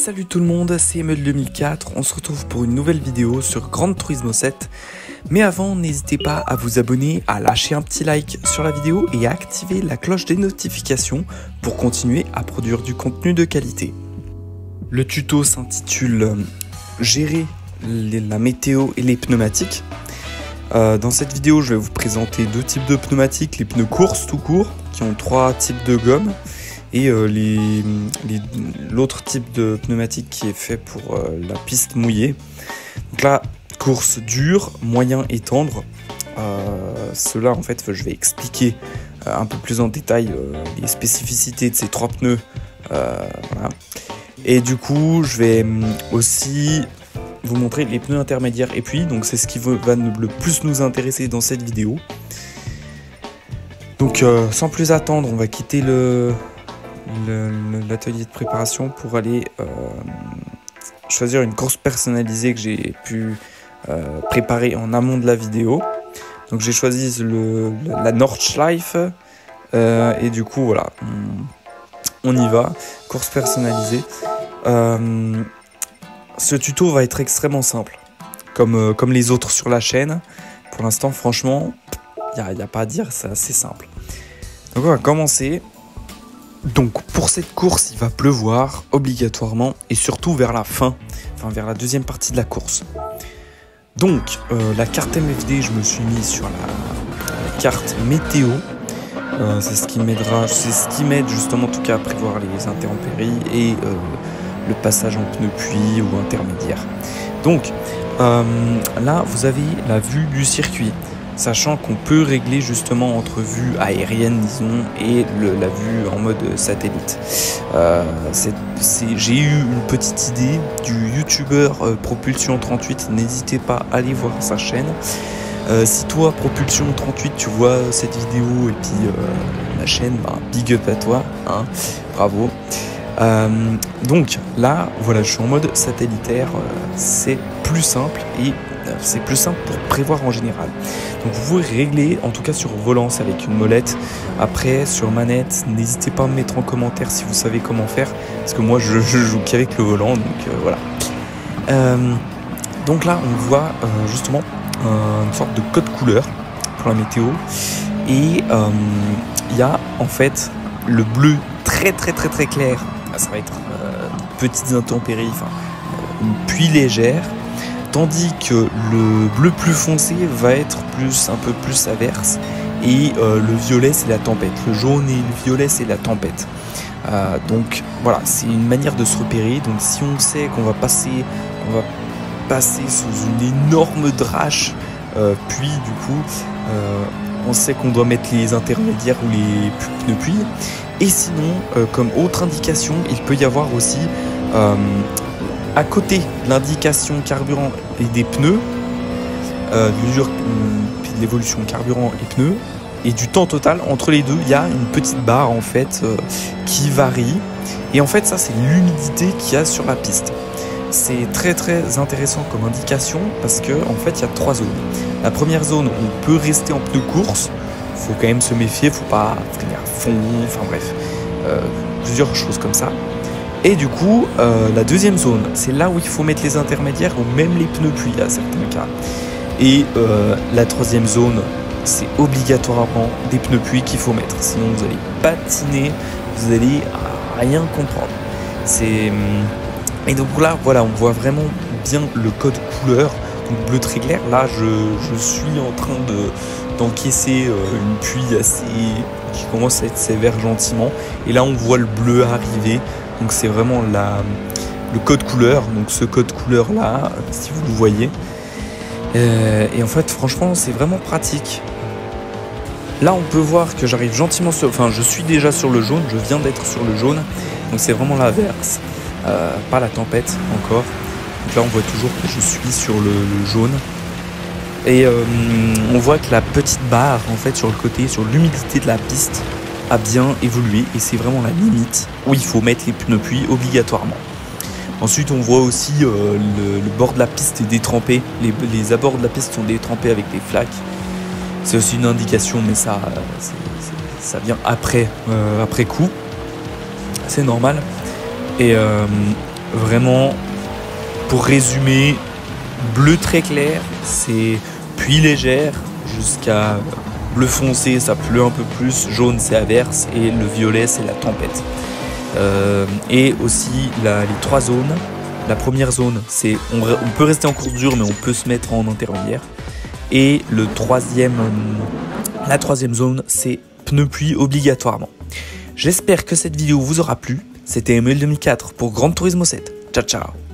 Salut tout le monde, c'est Emile 2004, on se retrouve pour une nouvelle vidéo sur Gran Turismo 7. Mais avant, n'hésitez pas à vous abonner, à lâcher un petit like sur la vidéo et à activer la cloche des notifications pour continuer à produire du contenu de qualité. Le tuto s'intitule Gérer la météo et les pneumatiques. Dans cette vidéo, je vais vous présenter deux types de pneumatiques, les pneus course tout court, qui ont trois types de gomme, et l'autre type de pneumatique qui est fait pour la piste mouillée. Donc là, course dure, moyen et tendre. Cela, en fait, je vais expliquer un peu plus en détail les spécificités de ces trois pneus. Voilà. Et du coup, je vais aussi vous montrer les pneus intermédiaires et puis, donc c'est ce qui va le plus nous intéresser dans cette vidéo. Donc sans plus attendre, on va quitter l'atelier de préparation pour aller choisir une course personnalisée que j'ai pu préparer en amont de la vidéo. Donc j'ai choisi la Nordschleife et du coup voilà, on y va, course personnalisée. Ce tuto va être extrêmement simple, comme les autres sur la chaîne. Pour l'instant, franchement, il n'y a pas à dire, c'est assez simple. Donc on va commencer. Donc pour cette course, il va pleuvoir obligatoirement et surtout vers la fin, vers la deuxième partie de la course. Donc la carte MFD, je me suis mis sur la carte météo. C'est ce qui m'aidera, c'est ce qui m'aide justement en tout cas à prévoir les intempéries et le passage en pneu pluie ou intermédiaire. Donc là vous avez la vue du circuit, sachant qu'on peut régler justement entre vue aérienne disons et la vue en mode satellite. J'ai eu une petite idée du youtubeur Propulsion 38, n'hésitez pas à aller voir sa chaîne. Si toi Propulsion 38 tu vois cette vidéo et puis ma chaîne, big up à toi, hein, bravo. Donc là voilà, je suis en mode satellitaire, c'est plus simple et c'est plus simple pour prévoir en général. Donc vous pouvez régler, en tout cas sur volant, c'est avec une molette. Après sur manette, n'hésitez pas à me mettre en commentaire si vous savez comment faire, parce que moi je joue qu'avec le volant, donc voilà. Donc là on voit justement une sorte de code couleur pour la météo, et il y a en fait le bleu très clair, ça va être petites intempéries, une pluie légère, tandis que le bleu plus foncé va être un peu plus averse, et le violet c'est la tempête, le jaune et le violet c'est la tempête. Donc voilà, c'est une manière de se repérer. Donc si on sait qu'on va passer sous une énorme drache, puis du coup on sait qu'on doit mettre les intermédiaires ou les pneus pluie. Et sinon, comme autre indication, il peut y avoir aussi à côté de l'indication carburant et des pneus, de l'évolution carburant et pneus, et du temps total, entre les deux, il y a une petite barre en fait qui varie. Et en fait, ça c'est l'humidité qu'il y a sur la piste. C'est très intéressant comme indication parce que en fait, il y a trois zones. La première zone, on peut rester en pneus course. Faut quand même se méfier, faut pas freiner à fond, enfin bref, plusieurs choses comme ça. Et du coup, la deuxième zone, c'est là où il faut mettre les intermédiaires ou même les pneus pluie à certains cas. Et la troisième zone, c'est obligatoirement des pneus pluie qu'il faut mettre. Sinon, vous allez patiner, vous allez rien comprendre. Et donc là, voilà, on voit vraiment bien le code couleur. Donc bleu très clair. Là, je suis en train d'encaisser une pluie qui commence à être sévère gentiment. Et là, on voit le bleu arriver. Donc c'est vraiment le code couleur. Donc ce code couleur là, si vous le voyez. Et en fait, franchement, c'est vraiment pratique. Là, on peut voir que j'arrive gentiment je suis déjà sur le jaune. Je viens d'être sur le jaune. Donc c'est vraiment l'inverse. Pas la tempête encore. Donc là, on voit toujours que je suis sur le jaune. Et on voit que la petite barre en fait sur le côté, sur l'humidité de la piste, a bien évolué, et c'est vraiment la limite où il faut mettre les pneus pluie obligatoirement. Ensuite, on voit aussi le bord de la piste est détrempé, les abords de la piste sont détrempés avec des flaques. C'est aussi une indication, mais ça vient après coup. C'est normal. Et Vraiment, pour résumer, bleu très clair, c'est pluie légère, jusqu'à bleu foncé, ça pleut un peu plus, jaune c'est averse, et le violet c'est la tempête. Et aussi les 3 zones. La première zone, c'est on peut rester en course dure, mais on peut se mettre en intermédiaire. Et la troisième zone, c'est pneus pluie obligatoirement. J'espère que cette vidéo vous aura plu. C'était Emmanuel 2004 pour Gran Turismo 7. Ciao ciao.